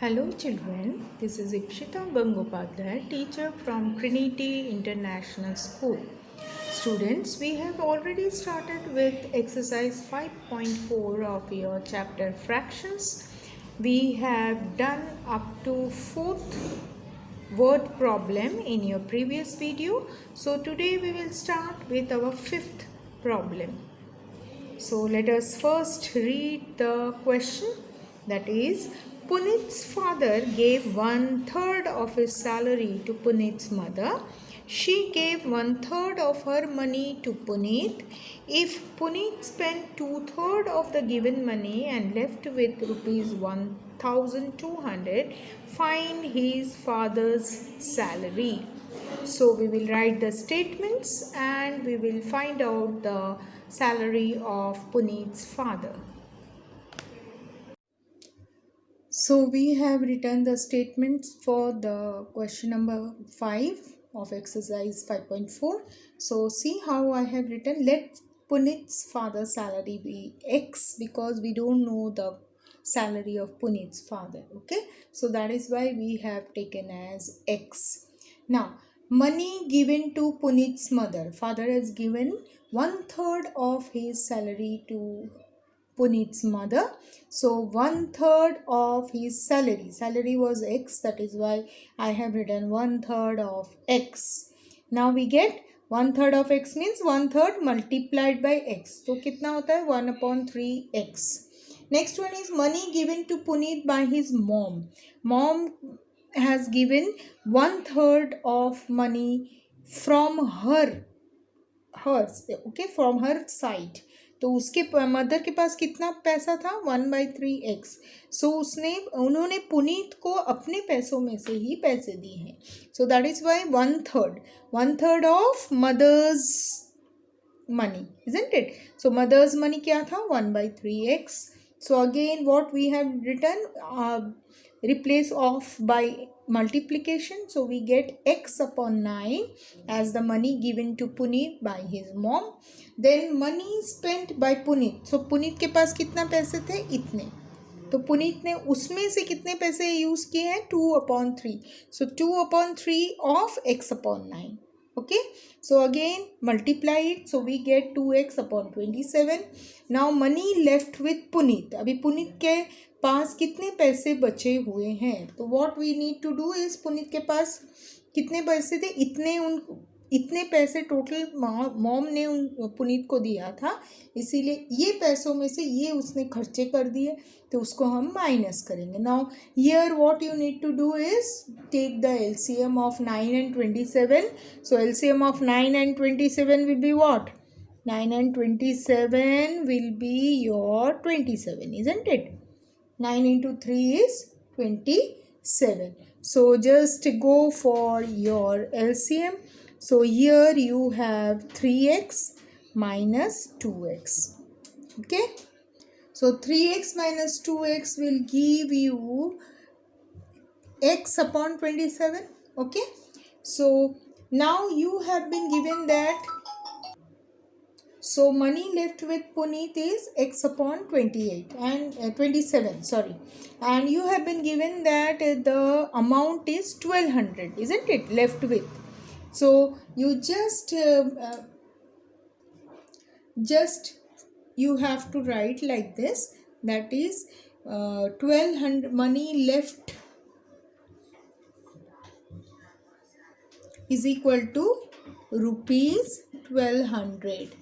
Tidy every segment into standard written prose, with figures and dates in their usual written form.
Hello children, this is Ipshita Gangopadhyay, teacher from Trinity International School. Students, we have already started with exercise 5.4 of your chapter fractions. We have done up to fourth word problem in your previous video. So today we will start with our fifth problem. So let us first read the question, that is, Punit's father gave 1/3 of his salary to Punit's mother. She gave 1/3 of her money to Punit. If Punit spent 2/3 of the given money and left with rupees 1,200, find his father's salary. So we will write the statements and we will find out the salary of Punit's father. So we have written the statements for the question number 5 of exercise 5.4. So see how I have written. Let Punit's father's salary be X because we don't know the salary of Punit's father. Okay. So that is why we have taken as X. Now, money given to Punit's mother. Father has given 1/3 of his salary to Punit's mother. So 1/3 of his salary. Salary was X, that is why I have written 1/3 of X. Now we get 1/3 of X means 1/3 multiplied by X. So कितना होता है 1/3X. Next one is money given to Punit by his mom. Mom has given 1/3 of money from hers, okay, from her side. तो उसके mother के पास कितना पैसा था 1/3X. सो उन्होंने पुनीत को अपने पैसों में से ही पैसे दिए हैं. So that is why 1/3 of mother's money, isn't it? So mother's money क्या था 1/3X. So again what we have written, replace off by multiplication. So we get X upon 9 as the money given to Punit by his mom. Then money spent by Punit. So Punit के पास कितना पैसे थे इतने. तो पुनीत ने उसमें से कितने पैसे यूज किए हैं 2/3. So 2/3 of X upon 9. Okay, so again multiply it. So we get 2X upon 27. Now money left with Punit. अभी पुनीत के पास कितने पैसे बचे हुए हैं. तो what we need to do is Puneet के पास कितने पैसे थे इतने पैसे टोटल मॉम ने पुनीत को दिया था. इसीलिए ये पैसों में से ये उसने खर्चे कर दिए तो उसको हम माइनस करेंगे. Now here what you need to do is take the LCM of 9 and 27. So LCM of 9 and 27 will be what 9 and 27 will be your 27, isn't it? 9 into 3 is 27. So just go for your LCM. So here you have 3X minus 2X. Okay. So 3X minus 2X will give you X upon 27. Okay. So now you have been given that. So money left with Punit is X upon 28 and 27, sorry. And you have been given that the amount is 1200, isn't it, left with. So you just you have to write like this, that is 1200 money left is equal to rupees 1200,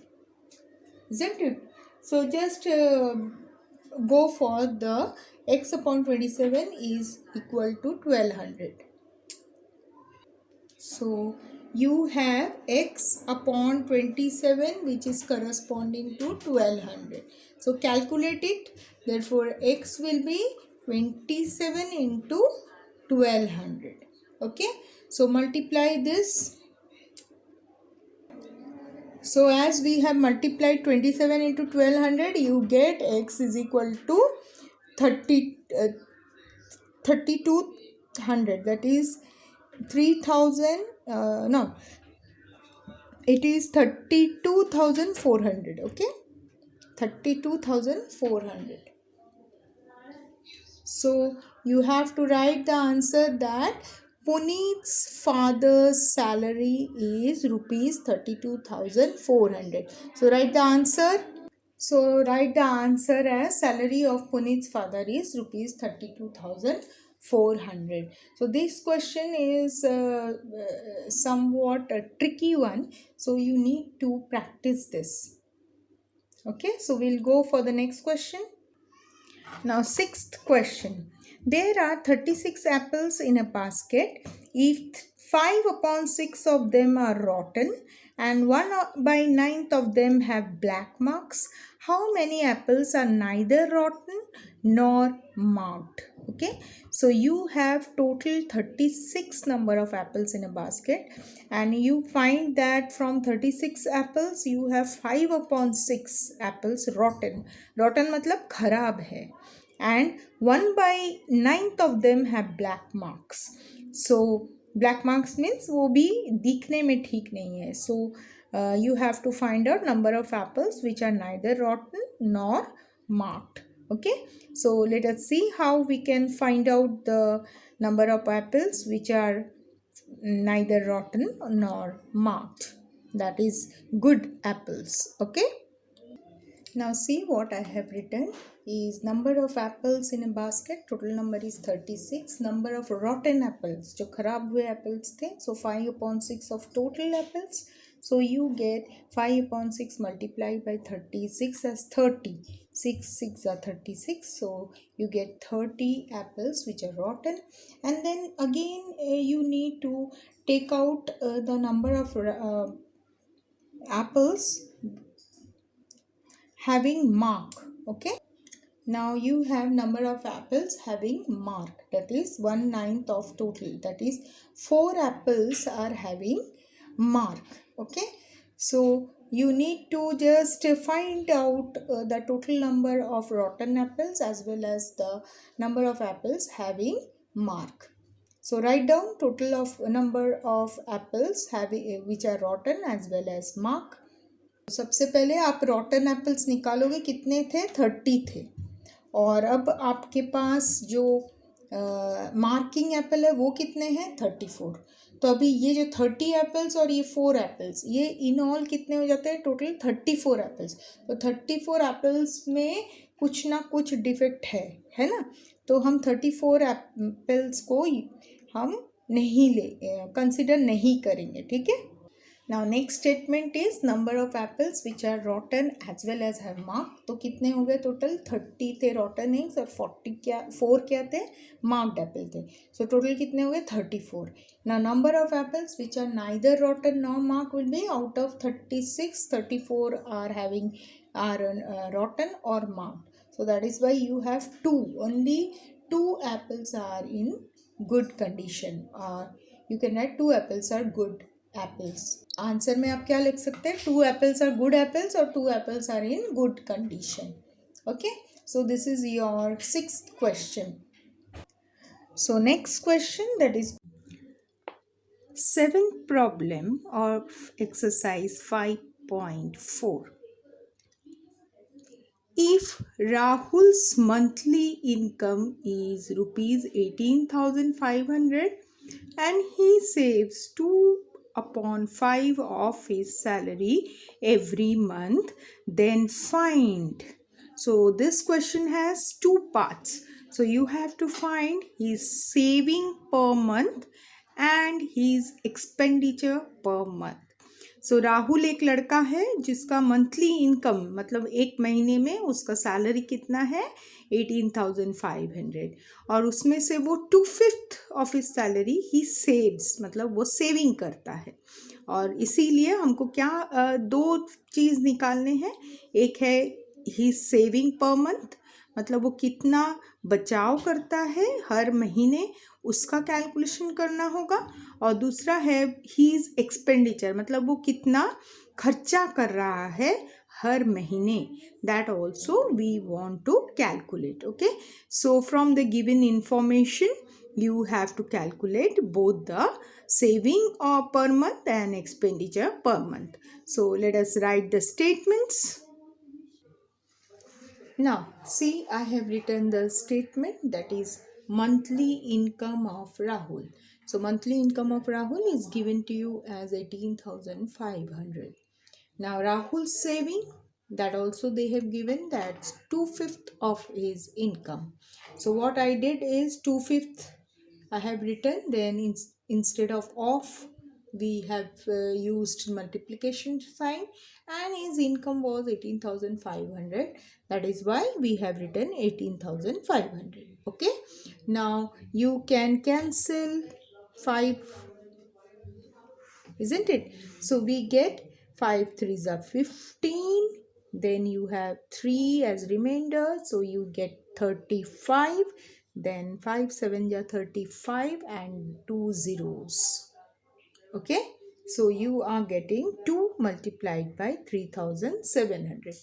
isn't it? So just go for the X upon 27 is equal to 1200. So you have X upon 27 which is corresponding to 1200. So calculate it. Therefore X will be 27 into 1200. Okay. So multiply this. So as we have multiplied 27 into 1200, you get X is equal to 3200. That is 3000. No, it is 32,400. Okay, 32,400. So you have to write the answer that Puneet's father's salary is rupees 32,400. So write the answer. So write the answer as salary of Puneet's father is rupees 32,400. So this question is somewhat a tricky one. So you need to practice this. Okay, so we'll go for the next question. Now, sixth question. There are 36 apples in a basket. If 5 upon 6 of them are rotten and 1 by 9th of them have black marks, how many apples are neither rotten nor marked? Okay, so you have total 36 number of apples in a basket, and you find that from 36 apples you have 5 upon 6 apples rotten. Rotten matlab kharab hai, and 1 by 9th of them have black marks. So black marks means वो भी दिखने में ठीक नहीं है. So you have to find out number of apples which are neither rotten nor marked. Okay, so let us see how we can find out the number of apples which are neither rotten nor marked, that is good apples. Okay, now see what I have written is number of apples in a basket. Total number is 36. Number of rotten apples, जो खराब हुए apples थे, so 5 upon 6 of total apples. So you get 5 upon 6 multiplied by 36 as 30. 6 are 36. So you get 30 apples which are rotten. And then again you need to take out the number of apples having mark. Okay, now you have number of apples having mark, that is 1/9 of total, that is 4 apples are having mark. Okay, so you need to just find out the total number of rotten apples as well as the number of apples having mark. So write down total of number of apples having which are rotten as well as mark. सबसे पहले आप रॉटन apples निकालोगे, कितने थे? 30 थे. और अब आपके पास जो मार्किंग एप्पल है वो कितने हैं? 34. तो अभी ये जो 30 एप्पल्स और ये 4 एप्पल्स, ये इन ऑल कितने हो जाते हैं? Total 34 apples. तो 34 एप्पल्स में कुछ ना कुछ डिफेक्ट है ना. तो हम 34 एप्पल्स को हम नहीं कंसिडर नहीं करेंगे. ठीक है. Now next statement is number of apples which are rotten as well as have mark. तो कितने हो गए टोटल? 30 थे rotten eggs और 4 क्या थे? Marked apple थे. So total कितने हो गए? 34. Now number of apples which are neither rotten nor marked will be out of 36, 34 are rotten or marked. So that is why you have 2. Only 2 apples are in good condition. You can write 2 apples are good apples. Answer में आप क्या लिख सकते हैं? 2 apples are good apples और 2 apples are in good condition. Okay, so this is your 6th question. So next question, that is 7th problem of exercise 5.4. If Rahul's monthly income is rupees 18,500 and he saves 2 upon 5 of his salary every month, then find. So this question has 2 parts. So you have to find his saving per month and his expenditure per month. सो राहुल एक लड़का है जिसका monthly income मतलब एक महीने में उसका salary कितना है? 18,500. और उसमें से वो 2/5 of his salary he saves, मतलब वो सेविंग करता है. और इसीलिए हमको क्या 2 चीज़ निकालने हैं. एक है ही सेविंग पर मंथ, मतलब वो कितना बचाव करता है हर महीने, उसका कैलकुलेशन करना होगा. और दूसरा है हीज एक्सपेंडिचर, मतलब वो कितना खर्चा कर रहा है हर महीने. That also we want to calculate. Okay, so from the given information you have to calculate both the saving per month and expenditure per month. So let us write the statements. Now, see, I have written the statement that is monthly income of Rahul. So, monthly income of Rahul is given to you as 18,500. Now, Rahul's saving, that also they have given, that's 2/5 of his income. So, what I did is 2/5 I have written, then instead of we have used multiplication sign, and his income was 18,500. That is why we have written 18,500. Okay. Now you can cancel 5, isn't it? So we get 5 3s are 15. Then you have 3 as remainder. So you get 35. Then 5 7 are 35 and 2 zeros. Okay. So you are getting 2 multiplied by 3,700.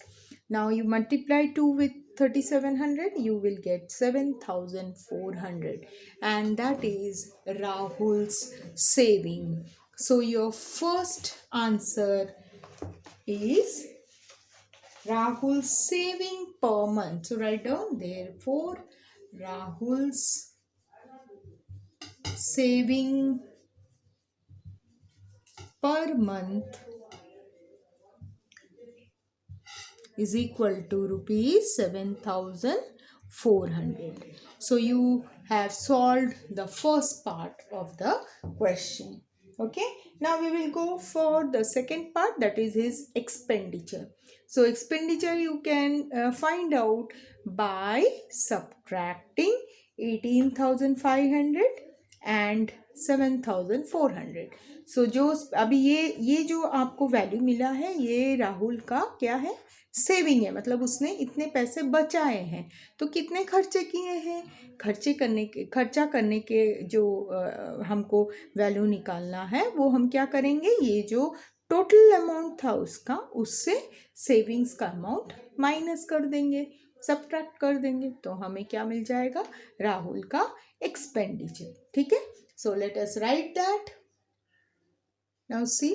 Now you multiply 2 with 3,700, you will get 7,400, and that is Rahul's saving. So your first answer is Rahul's saving per month. So write down, therefore Rahul's saving per month is equal to rupees 7,400. So you have solved the first part of the question. Okay. Now we will go for the second part, that is his expenditure. So expenditure you can find out by subtracting 18,500 and 7,400. सो जो अभी ये जो आपको value मिला है, ये राहुल का क्या है, सेविंग है, मतलब उसने इतने पैसे बचाए हैं. तो कितने खर्चे किए हैं, खर्चा करने के जो हमको वैल्यू निकालना है, वो हम क्या करेंगे, ये जो टोटल अमाउंट था उसका, उससे सेविंग्स का अमाउंट माइनस कर देंगे, सब्ट्रैक्ट कर देंगे, तो हमें क्या मिल जाएगा, राहुल का एक्सपेंडिचर. ठीक है. सो let us right that. Now see,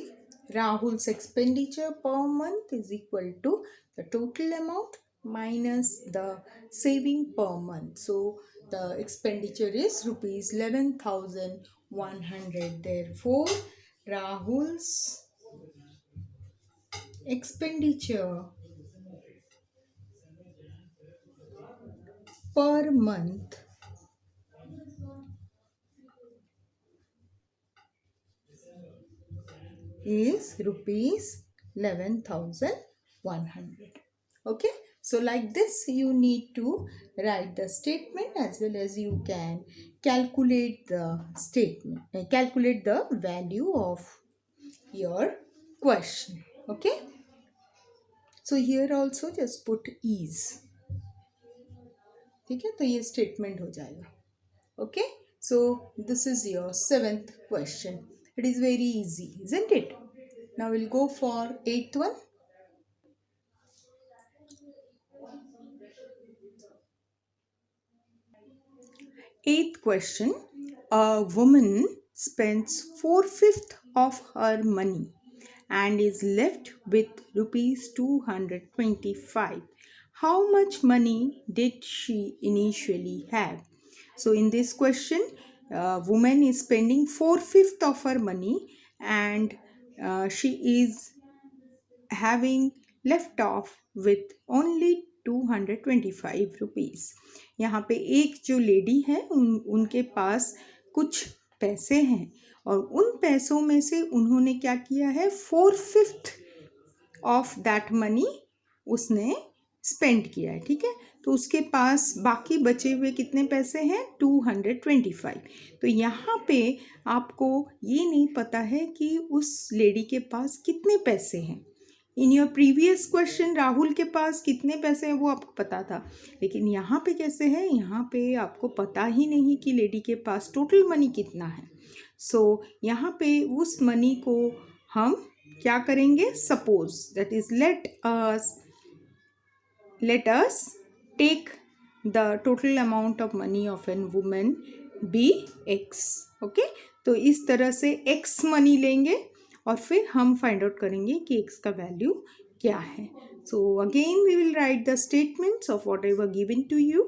Rahul's expenditure per month is equal to the total amount minus the saving per month. So the expenditure is rupees 11,100. Therefore, Rahul's expenditure per month is rupees 11,100. Okay. So like this you need to write the statement, as well as you can calculate the statement, calculate the value of your question. Okay. So here also just put is. ठीक है, तो ये statement हो जाएगा. Okay. So this is your 7th question. It is very easy, isn't it? Now we'll go for 8th one. 8th question. A woman spends 4/5 of her money and is left with rupees 225. How much money did she initially have? So in this question, woman is spending 4/5 of her money, and she is having left off with only 225 rupees. यहाँ पे एक जो lady है उनके पास कुछ पैसे हैं, और उन पैसों में से उन्होंने क्या किया है, 4/5 ऑफ दैट मनी उसने स्पेंड किया है. ठीक है. तो उसके पास बाकी बचे हुए कितने पैसे हैं, 225. तो यहाँ पे आपको ये नहीं पता है कि उस लेडी के पास कितने पैसे हैं. In your previous question Rahul के पास कितने पैसे हैं वो आपको पता था, लेकिन यहाँ पे कैसे है, यहाँ पे आपको पता ही नहीं कि लेडी के पास टोटल मनी कितना है. सो यहाँ पे उस मनी को हम क्या करेंगे, suppose that is let us take the total amount of money of a woman be x. okay. तो इस तरह से x मनी लेंगे और फिर हम फाइंड आउट करेंगे कि x का वैल्यू क्या है. So again we will write the statements of whatever given to you.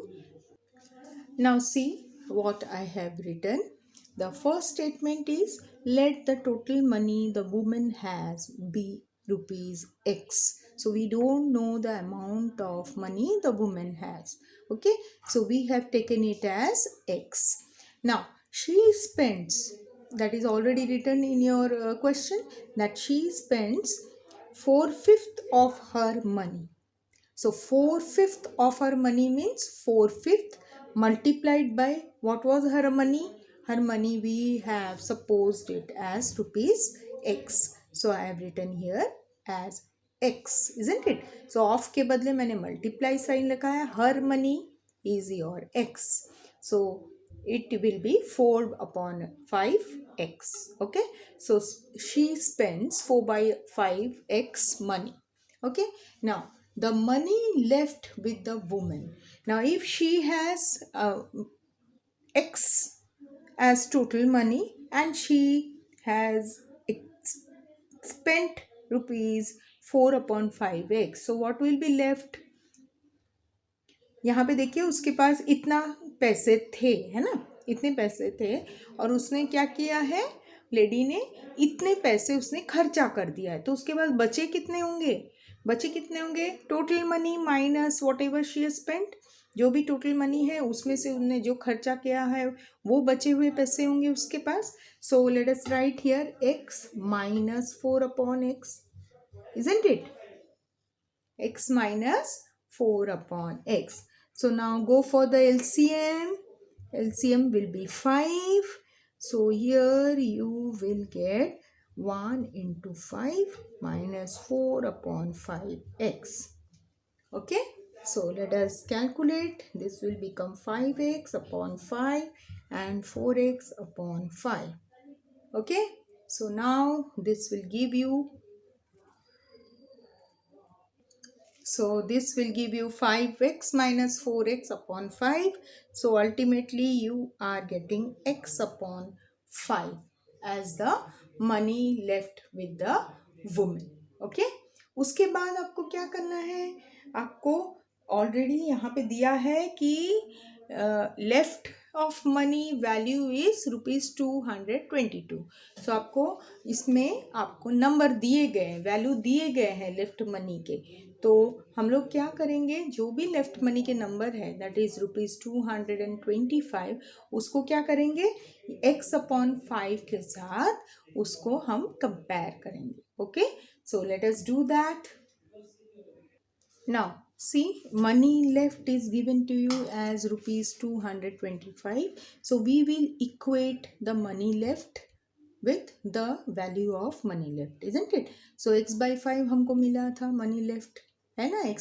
Now see what I have written. The first statement is, let the total money the woman has be rupees X. So we don't know the amount of money the woman has. Okay, so we have taken it as X. Now she spends, that is already written in your question, that she spends 4/5 of her money. So 4/5 of her money means 4/5 multiplied by what was her money? Her money we have supposed it as rupees X. So I have written here as X, isn't it? So of के बदले मैंने multiply sign लगा है. Her money is your X. So it will be 4/5x. Okay. So she spends 4/5x money. Okay. Now the money left with the woman. Now if she has X as total money and she has spent rupees 4/5x, so what will be left? यहाँ पे देखिए उसके पास इतना पैसे थे, है ना, इतने पैसे थे और उसने क्या किया है, लेडी ने इतने पैसे उसने खर्चा कर दिया है. तो उसके पास बचे कितने होंगे? बचे कितने होंगे? Total money minus what ever she spent. जो भी टोटल मनी है उसमें से उन्होंने जो खर्चा किया है वो बचे हुए पैसे होंगे उसके पास. So let us write here x minus 4/x, isn't it? X minus 4/x. So now go for the LCM. LCM will be 5. So here you will get 1 into 5 minus 4/5x. Okay. So let us calculate. This will become 5x upon 5 and 4x upon 5. Okay. So now this will give you, so this will give you 5x minus 4x upon 5. So ultimately you are getting x upon 5 as the money left with the woman. Okay. उसके बाद आपको क्या करना है? आपको already यहाँ पे दिया है कि left of money value is ₹222. सो आपको इसमें आपको नंबर दिए गए हैं, वैल्यू दिए गए हैं लेफ्ट मनी के. तो हम लोग क्या करेंगे, जो भी लेफ्ट मनी के नंबर है दैट इज ₹225, उसको क्या करेंगे, x/5 के साथ उसको हम कंपेयर करेंगे. Okay. So let us do that. Now see, money left is given to you as ₹225. So we will equate the money left with the value of money left, isn't it? So x/5 हमको मिला था money left, है ना. x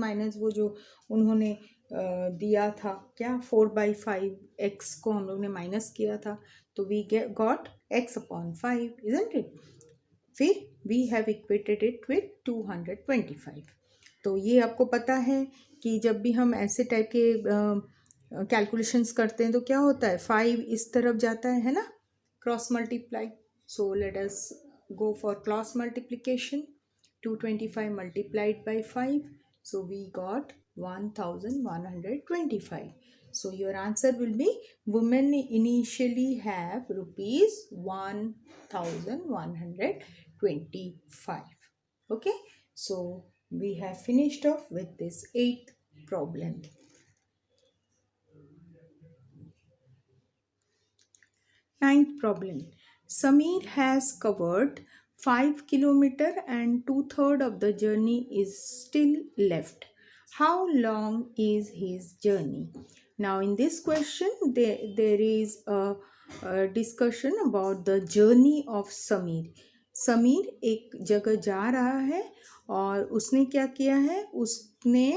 minus वो जो उन्होंने दिया था क्या, 4/5x को हम लोग ने माइनस किया था, तो we got x/5, isn't it? फिर we have equated it with 225. तो ये आपको पता है कि जब भी हम ऐसे टाइप के कैलकुलेशंस करते हैं तो क्या होता है, 5 इस तरफ जाता है ना, cross multiply. So let us go for cross multiplication. 225 multiplied by 5, so we got 1125. So your answer will be, women initially have ₹1125. Okay. So we have finished off with this 8th problem. 9th problem. Sameer has covered 5 kilometers and 2/3 of the journey is still left. How long is his journey? Now in this question there is a discussion about the journey of Sameer. Sameer एक जगह जा रहा है और उसने क्या किया है, उसने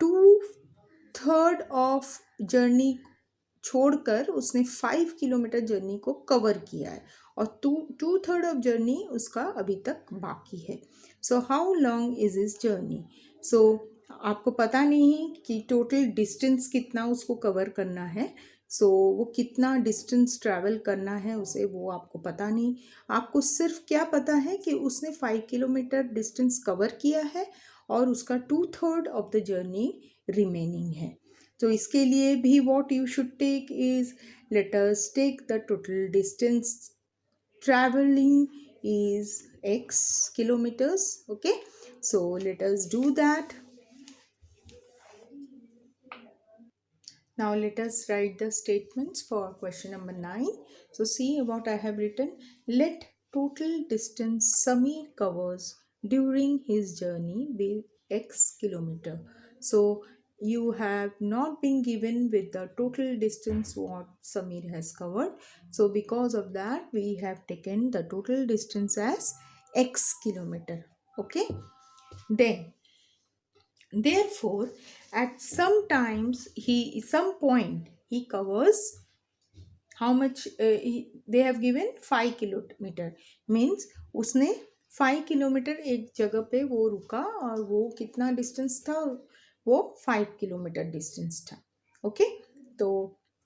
2/3 ऑफ जर्नी छोड़कर उसने 5 किलोमीटर जर्नी को कवर किया है और 2/3 ऑफ जर्नी उसका अभी तक बाकी है. So how long is is journey. So आपको पता नहीं कि टोटल डिस्टेंस कितना उसको कवर करना है. सो वो कितना डिस्टेंस ट्रैवल करना है उसे वो आपको पता नहीं, आपको सिर्फ क्या पता है कि उसने 5 किलोमीटर डिस्टेंस कवर किया है और उसका 2/3 ऑफ द जर्नी रिमेनिंग है। तो इसके लिए भी what you should take is, let us take the total distance traveling is x kilometers. Okay, so let us do that. Now let us write the statements for question number 9. So see what I have written. Let total distance Samir covers during his journey be x kilometer. So you have not been given with the total distance what Samir has covered. So because of that we have taken the total distance as x kilometer. Okay. Then therefore, at some point, he covers how much they have given 5 kilometre, means उसने 5 kilometre एक जगह पे वो रुका और वो कितना distance था, वो 5 किलोमीटर डिस्टेंस था। ओके, तो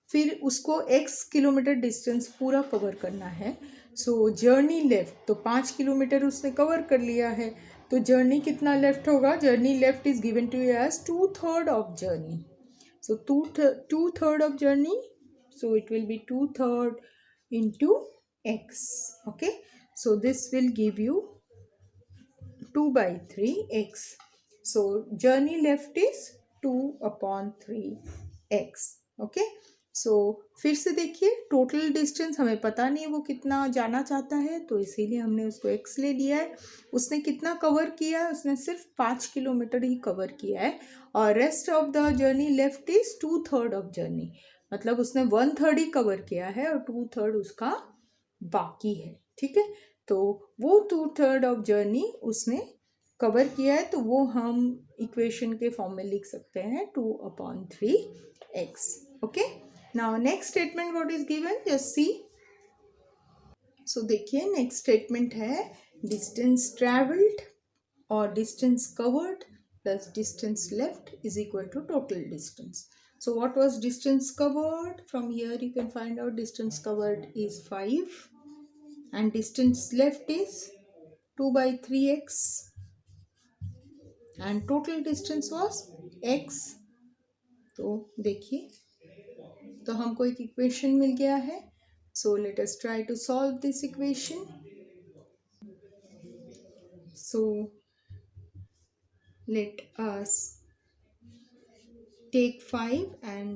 फिर उसको x किलोमीटर डिस्टेंस पूरा कवर करना है। सो जर्नी लेफ्ट, तो 5 किलोमीटर उसने कवर कर लिया है, तो जर्नी कितना लेफ्ट होगा, journey left is given to you as 2/3 of journey. So 2/3 of journey, so it will be 2/3 into x. Okay, so this will give you 2/3x. So journey left is 2/3x. Okay, सो फिर से देखिए total distance हमें पता नहीं है वो कितना जाना चाहता है, तो इसीलिए हमने उसको x ले लिया है। उसने कितना कवर किया है, उसने सिर्फ 5 किलोमीटर ही कवर किया है और rest of the journey left is 2/3 of journey, मतलब उसने 1/3 ही कवर किया है और 2/3 उसका बाकी है। ठीक है, तो वो 2/3 ऑफ जर्नी उसने कवर किया है, तो वो हम इक्वेशन के फॉर्म में लिख सकते हैं 2/3x. Okay, now next statement what is given, just see. So देखिए नेक्स्ट स्टेटमेंट है डिस्टेंस ट्रैवल्ड और distance covered plus distance left is equal to total distance. So what was distance covered? From here you can find out distance covered is 5 and distance left is 2/3x and total distance was x. तो देखिए तो हमको एक equation मिल गया है. So let us try to solve this equation. So let us take 5 and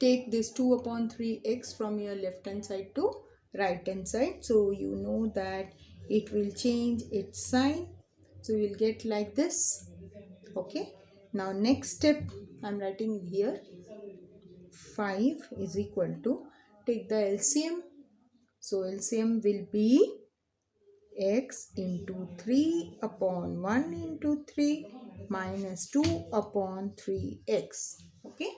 take this 2/3x from your left hand side to right hand side. So you know that it will change its sign, so you will get like this. Okay, now next step I'm writing here 5 is equal to, take the LCM. So LCM will be x into 3 upon 1 into 3 minus 2/3x. Okay,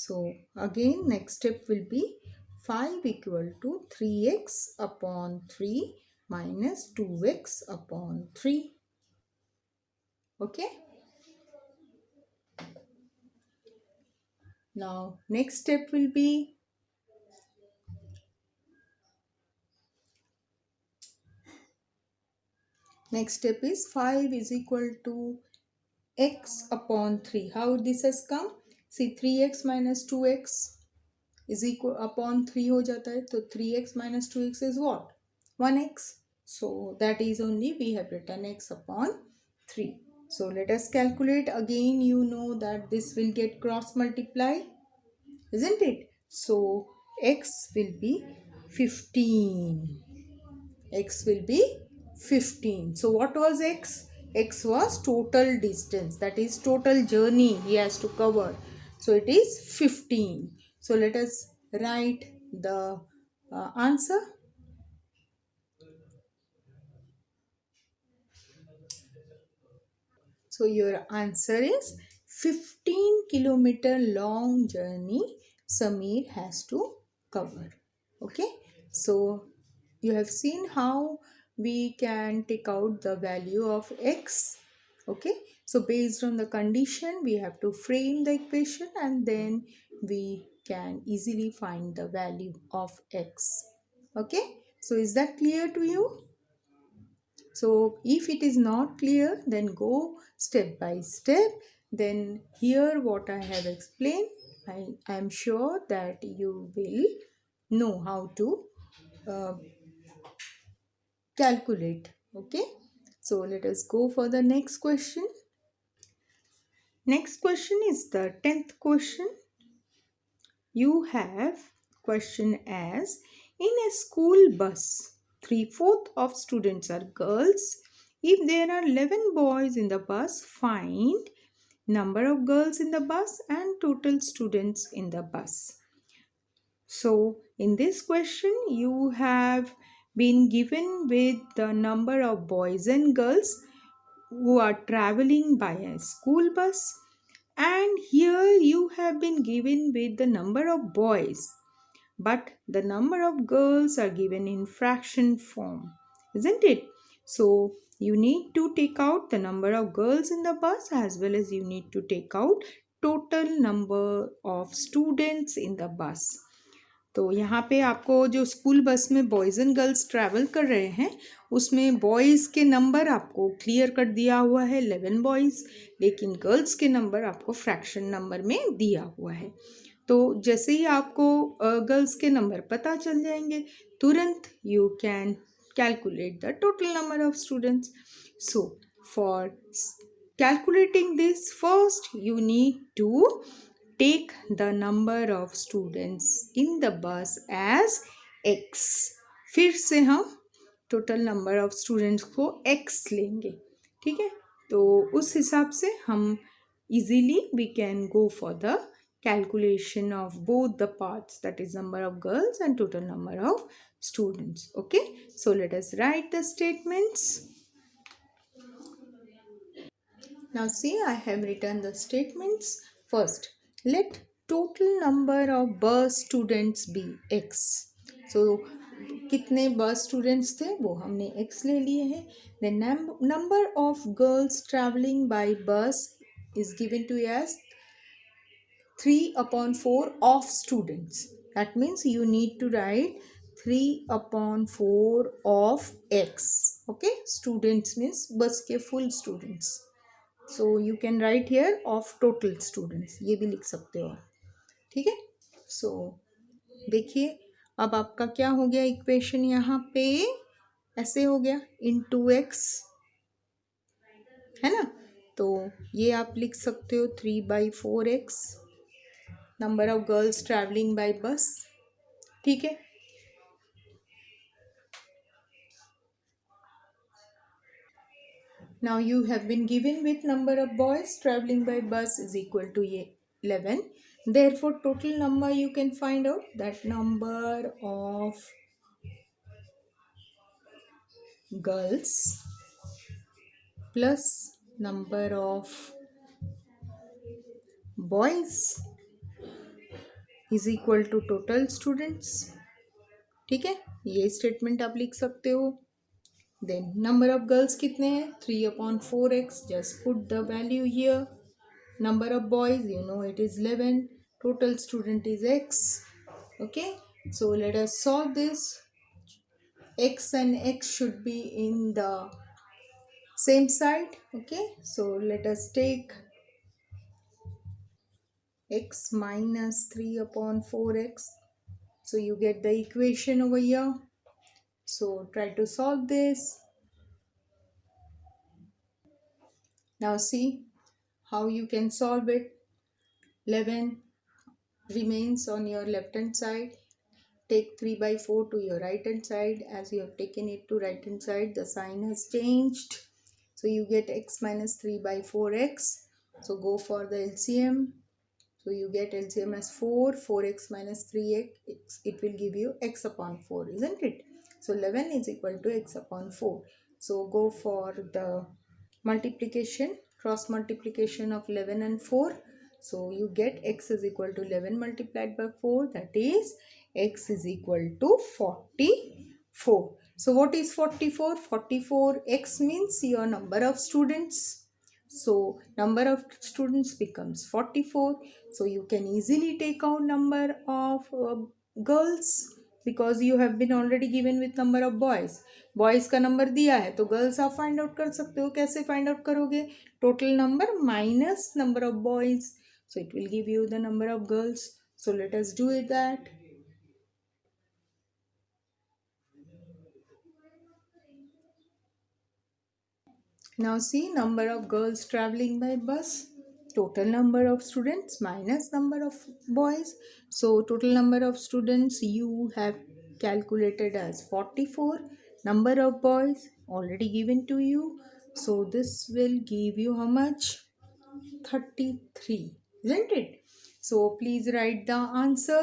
so again next step will be 5 equal to 3x upon 3 minus 2x upon 3. Okay, now next step will be next step is 5 is equal to x upon 3. How this has come, see 3x minus 2x is equal upon 3 हो जाता है, तो 3x minus 2x is what, 1x. So that is only we have written x upon 3. So let us calculate again. You know that this will get cross multiply, isn't it? So x will be 15. X will be 15. So what was x? X was total distance, that is total journey he has to cover. So it is 15. So let us write the answer. So your answer is 15 kilometer long journey Samir has to cover. Okay, so you have seen how we can take out the value of x. Okay, so based on the condition we have to frame the equation and then we can easily find the value of x. Okay, so is that clear to you? So if it is not clear, then go step by step. Then hear what I have explained. I am sure that you will know how to uh, calculate. Okay, so let us go for the next question. Next question is the 10th question. You have question as, in a school bus, 3/4 of students are girls. If there are 11 boys in the bus, find number of girls in the bus and total students in the bus. So in this question you have been given with the number of boys and girls who are traveling by a school bus, and here you have been given with the number of boys, but the number of girls are given in fraction form, isn't it? So you need to take out the number of girls in the bus as well as you need to take out total number of students in the bus. तो यहाँ पे आपको जो school bus में boys and girls travel कर रहे हैं उसमें बॉयज़ के नंबर आपको क्लियर कर दिया हुआ है 11 बॉयज़, लेकिन गर्ल्स के नंबर आपको फ्रैक्शन नंबर में दिया हुआ है। तो जैसे ही आपको गर्ल्स के नंबर पता चल जाएंगे तुरंत you can calculate the total number of students. So for calculating this first you need to take the number of students in the bus as x। फिर से हम total number of students को x लेंगे, ठीक है? तो उस हिसाब से हम easily we can go for the calculation of both the parts, that is number of girls and total number of students. Okay, so let us write the statements. Now see, I have written the statements. First, let total number of bus students be x. So कितने बस students थे वो हमने x ले लिए हैं. The number of girls traveling by bus is given to us 3/4 of students. That means you need to write 3/4 of x. Okay, students means bus के full students. So you can write here of total students, ये भी लिख सकते हो आप, ठीक है? सो देखिए अब आपका क्या हो गया इक्वेशन, यहाँ पे ऐसे हो गया इन 2x, है ना? तो ये आप लिख सकते हो 3/4x number of girls travelling by बस, ठीक है? Now you have been given with number of boys traveling by bus is equal to 11. Therefore total number you can find out, that number of girls plus number of boys is equal to total students, ठीक है? ये statement आप लिख सकते हो. Then number of girls कितने हैं? 3/4x, just put the value here. Number of boys, you know it is 11. Total student is x. Okay, so let us solve this. X and x should be in the same side. Okay, so let us take x minus 3/4x. So you get the equation over here. So try to solve this. Now see how you can solve it. 11 remains on your left hand side. Take 3/4 to your right hand side. As you have taken it to right hand side, the sign has changed. So you get x minus 3/4x. So go for the LCM. So you get LCM as 4. 4x minus 3x, it will give you x upon 4, isn't it? So 11 is equal to x upon 4. So go for the multiplication, cross multiplication of 11 and 4. So you get x is equal to 11 multiplied by 4, that is x is equal to 44. 4. So what is 44? 44x means your number of students. So number of students becomes 44. So you can easily take out number of girls because you have been already given with number of boys. Boys का number दिया है तो girls आप find out कर सकते हो. कैसे find out करोगे? Total number minus number of boys. So it will give you the number of girls. So let us do it that. Now see number of girls traveling by bus, total number of students minus number of boys. So total number of students you have calculated as 44. Number of boys already given to you. So this will give you how much? 33, isn't it? So please write the answer.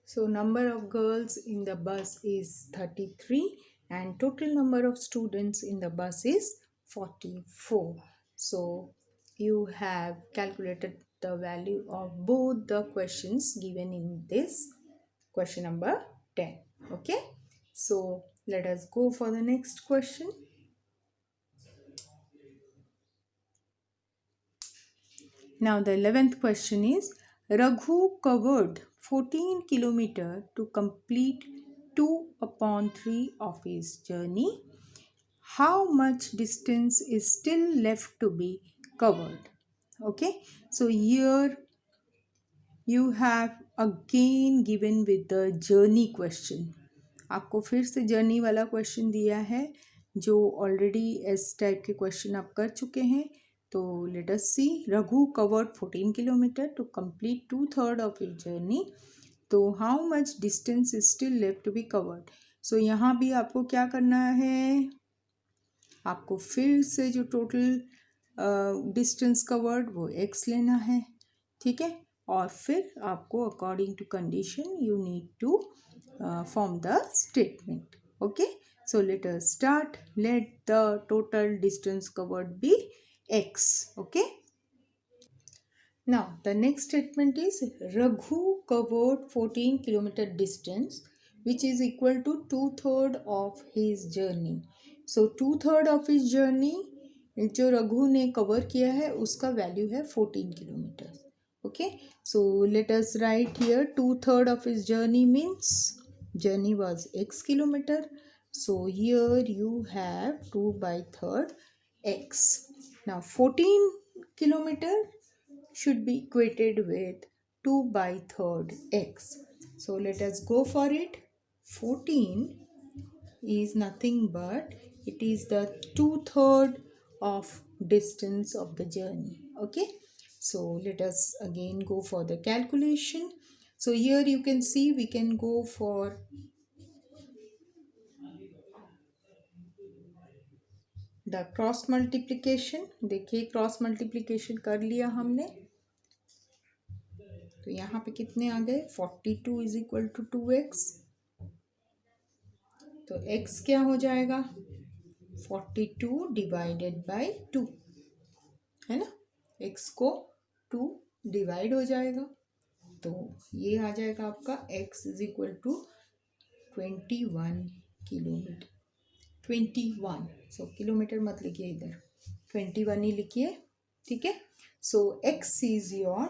So number of girls in the bus is 33 and total number of students in the bus is 44. So you have calculated the value of both the questions given in this question number 10. Okay. So let us go for the next question. Now the 11th question is Raghu covered 14 kilometers to complete 2 upon 3 of his journey. How much distance is still left to be covered? Okay, so here you have again given with the journey question. आपको फिर से journey वाला question दिया है जो already इस type के question आप कर चुके हैं. तो let us see. Raghu covered 14 kilometre to complete 2/3 of his journey. तो how much distance is still left to be covered. So यहाँ भी आपको क्या करना है? आपको फिर से जो टोटल डिस्टेंस कवर्ड वो x लेना है. ठीक है. और फिर आपको according to condition you need to form the statement. Okay, so let us start. Let the total distance covered be x. Okay, now the next statement is Raghu covered 14 kilometer distance which is equal to 2/3 of his journey. So 2/3 of his journey जो रघु ने cover किया है उसका value है 14 kilometre. Okay, so let us write here 2/3 of his journey means journey was x kilometer. So here you have 2/3 x. Now 14 kilometer should be equated with 2/3 x. So let us go for it. 14 is nothing but it is the 2/3 of distance of the journey. Okay, so let us again go for the calculation. So here you can see we can go for the cross multiplication. देखिए cross multiplication कर लिया हमने. तो यहाँ पे कितने आ गए? 42 is equal to 2x. तो x क्या हो जाएगा? 42 डिवाइडेड बाई 2 है ना. x को 2 डिवाइड हो जाएगा तो ये आ जाएगा आपका x is equal to 21 kilometre. 21. So kilometre मत लिखिए इधर, 21 ही लिखिए. ठीक है. So x is your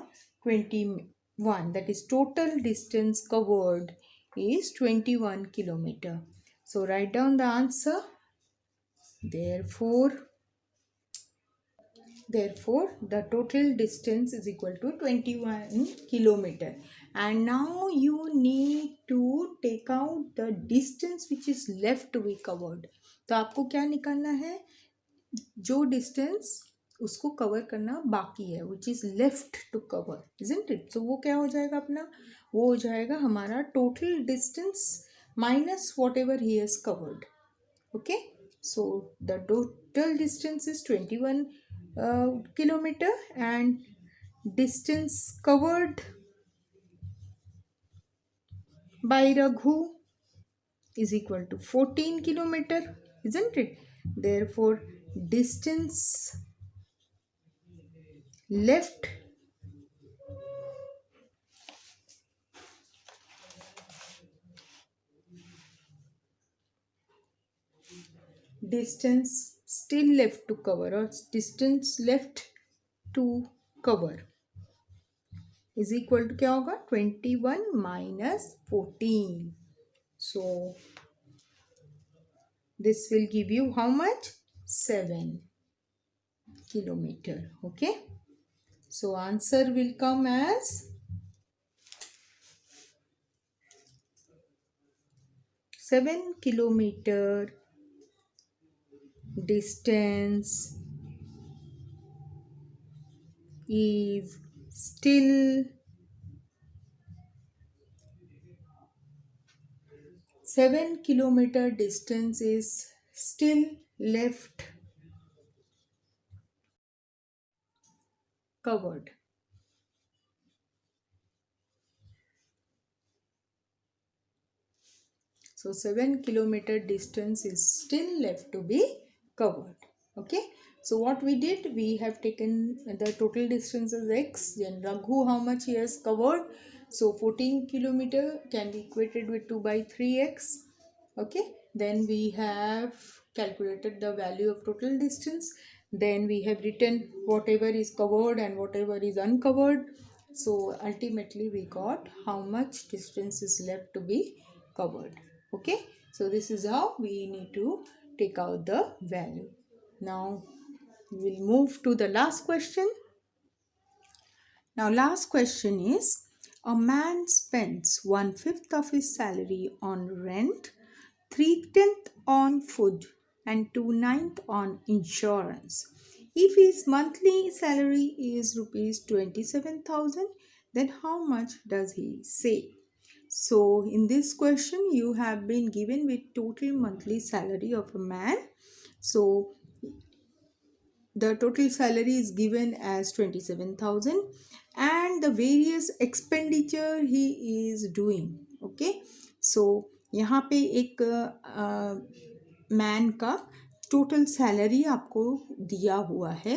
21. That is total distance covered is 21 kilometer. So write down the answer. Therefore the total distance is equal to 21 kilometer. And now you need to take out the distance which is left to be covered. तो आपको क्या निकालना है? जो distance उसको cover करना बाकी है which is left to cover, isn't it? So वो क्या हो जाएगा अपना? वो हो जाएगा हमारा total distance minus whatever he has covered. Okay, so the total distance is 21 kilometer and distance covered by Raghu is equal to 14 kilometer, isn't it? Therefore distance left distance still left to cover or distance left to cover is equal to क्या होगा 21 minus 14. So this will give you how much? 7 kilometer. Okay. So answer will come as 7 kilometer distance is still 7 kilometer distance is still left covered. So 7 kilometer distance is still left to be covered. Okay. So what we did, we have taken the total distance as x. Then Raghu, how much he has covered? So 14 kilometer can be equated with 2 by 3x. Okay. Then we have calculated the value of total distance. Then we have written whatever is covered and whatever is uncovered. So ultimately we got how much distance is left to be covered. Okay. So this is how we need to take out the value. Now we will move to the last question. Now last question is, a man spends 1/5 of his salary on rent, 3/10 on food and 2/9 on insurance. If his monthly salary is rupees 27,000, then how much does he save? So in this question you have been given with total monthly salary of a man. So the total salary is given as 27,000 and the various expenditure he is doing. Okay. So यहाँ पे एक man का total salary आपको दिया हुआ है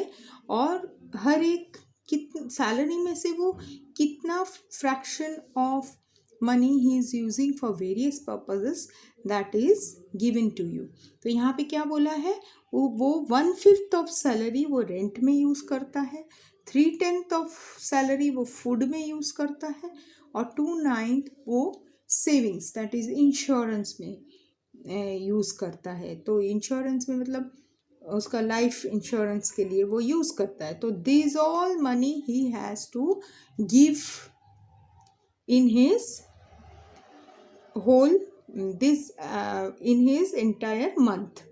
और हर एक सैलरी में से वो कितना fraction of money he is using for various purposes that is given to you. तो यहाँ पे क्या बोला है, वो 1/5 ऑफ सैलरी वो रेंट में यूज़ करता है, 3/10 ऑफ सैलरी वो फूड में यूज़ करता है और 2/9 वो सेविंग्स दैट इज इंश्योरेंस में यूज़ करता है. तो इंश्योरेंस में मतलब उसका लाइफ इंश्योरेंस के लिए वो यूज़ करता है. तो this all money he has to give in his whole this in his entire month.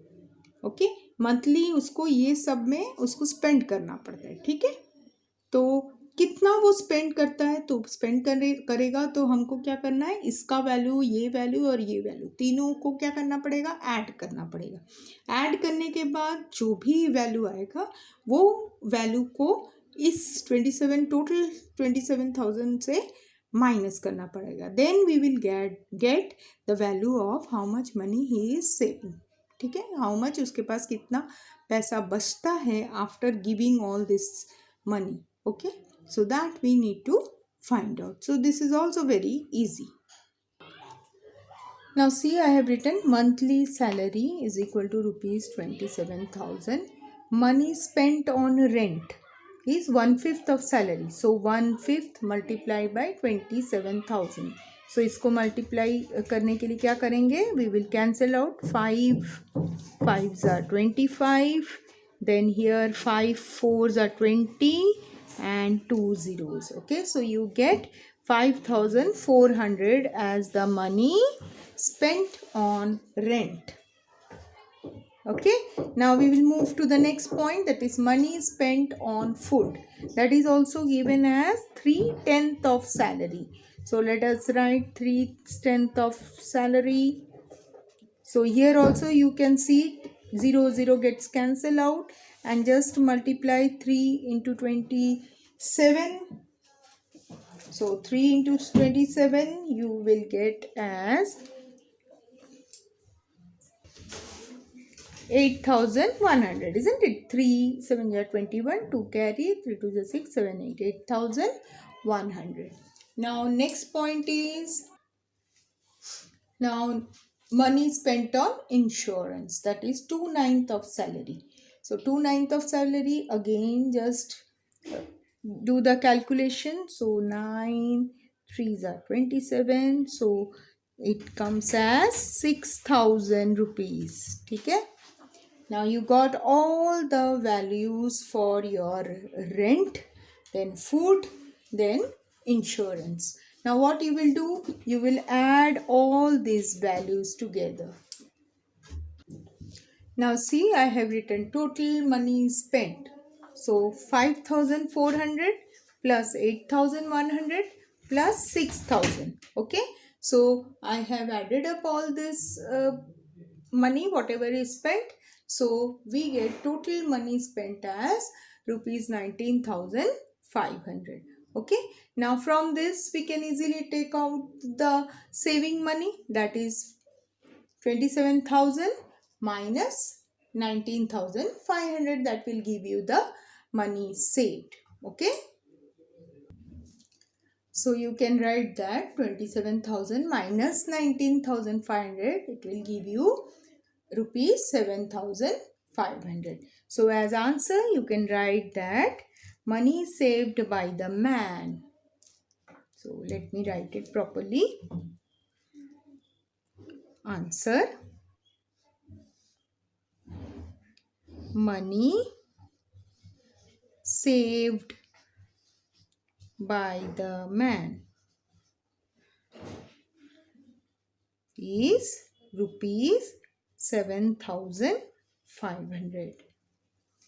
Okay, monthly उसको ये सब में उसको स्पेंड करना पड़ता है. ठीक है, तो कितना वो स्पेंड करता है, तो स्पेंड करेगा तो हमको क्या करना है, इसका वैल्यू, ये वैल्यू और ये वैल्यू तीनों को क्या करना पड़ेगा, ऐड करना पड़ेगा. ऐड करने के बाद जो भी वैल्यू आएगा वो वैल्यू को इस 27 27,000 से माइनस करना पड़ेगा. Then we will get the value of how much money he is saving. ठीक है, हाउ मच उसके पास कितना पैसा बचता है after giving all this money. Okay, so that we need to find out. So this is also very easy. Now see, I have written monthly salary is equal to rupees 27,000. Money spent on rent is 1/5 of salary. So 1/5 multiplied by 27,000. So इसको multiply करने के लिए क्या करेंगे, we will cancel out 5 5s are 25. Then here 5 4s are 20. And 2 zeros. Okay, so you get 5,400 as the money spent on rent. Okay, now we will move to the next point, that is money spent on food. That is also given as 3/10 of salary. So let us write 3/10 of salary. So here also you can see 0 gets cancelled out and just multiply 3 into 27. So 3 into 27 you will get as 8,100, isn't it? 3 7 are 21, 2 carry, 3 2 is 6, 7 8, 8,100. Now next point is, now money spent on insurance, that is 2/9 of salary. So 2/9 of salary, again just do the calculation. So 9 3s are 27, so it comes as 6,000 rupees. Okay, now you got all the values for your rent, then food, then insurance. Now what you will do, you will add all these values together. Now see, I have written total money spent. So 5,400 plus 8,100 plus 6,000. Okay. So I have added up all this money, whatever is spent. So we get total money spent as rupees 19,500. Okay. Now from this we can easily take out the saving money, that is 27,000 minus 19,500, that will give you the money saved. Okay, so you can write that 27,000 minus 19,500, it will give you rupees 7,500. So as answer you can write that money saved by the man. So let me write it properly. Answer: money saved by the man is rupees 7,500.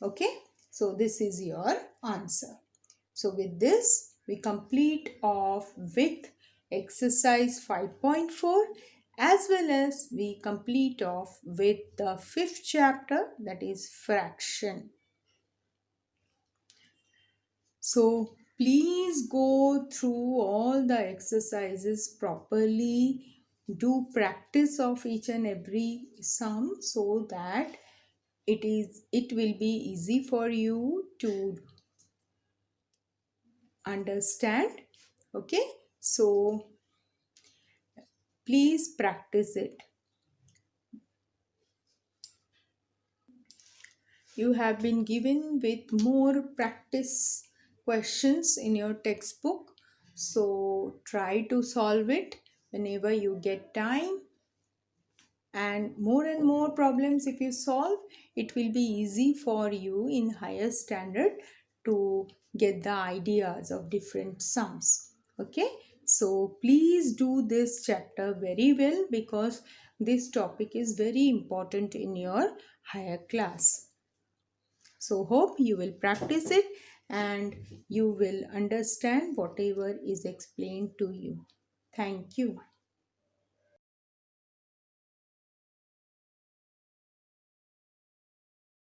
Okay, so this is your answer. So with this we complete off with exercise 5.4, as well as we complete off with the 5th chapter, that is fraction. So please go through all the exercises properly. Do practice of each and every sum so that it will be easy for you to understand. Okay, so please practice it. You have been given with more practice questions in your textbook, so try to solve it whenever you get time. And more problems if you solve, it will be easy for you in higher standard to get the ideas of different sums. Okay, so please do this chapter very well, because this topic is very important in your higher class. So hope you will practice it and you will understand whatever is explained to you. Thank you.